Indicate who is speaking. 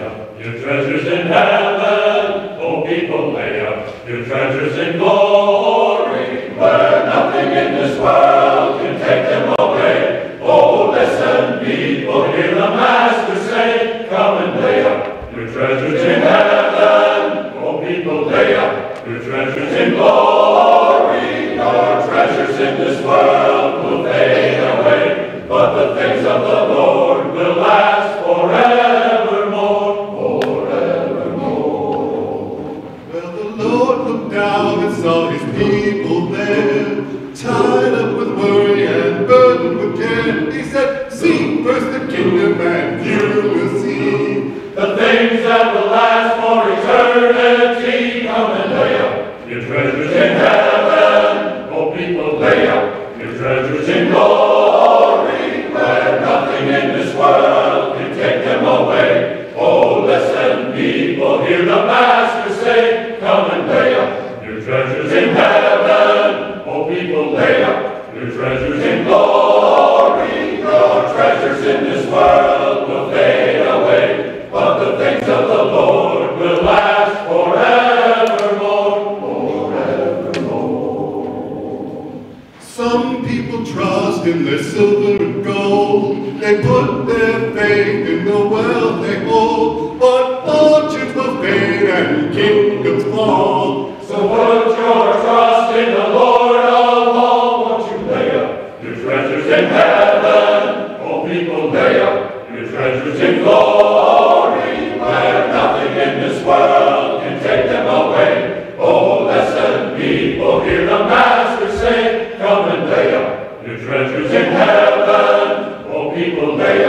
Speaker 1: up your treasures in heaven. O people, lay up your treasures in glory, where nothing in this world can take them away. Oh, listen, people, hear the Master say, come and lay up your treasures in heaven. O people, lay up your treasures in glory. Your treasures in this world will fade away, but the things of the Lord will last forevermore, forevermore.
Speaker 2: Well, the Lord looked down and saw his people there, tied up with worry and burdened with care. He said, seek first the kingdom and you will see
Speaker 1: the things that will last for eternity. Come and lay up your treasures in heaven. O people, lay up your treasures in glory, where nothing in this world can take them away. Oh, listen, people, hear the Master say, come and lay up your treasures in heaven. O people, lay up your treasures in glory. Your treasures in this world will fade away, but the things of the Lord will last forevermore, forevermore.
Speaker 2: Some people trust in their silver and gold. They put their faith in the wealth they hold. But fortunes will fade and kingdoms fall.
Speaker 1: So put your trust in the Lord of all. Won't you lay up your treasures in heaven? O people, lay up your treasures in glory, where nothing in this world can take them away. Oh, listen, people, hear the Master say, come and lay up your treasures in heaven. O people, lay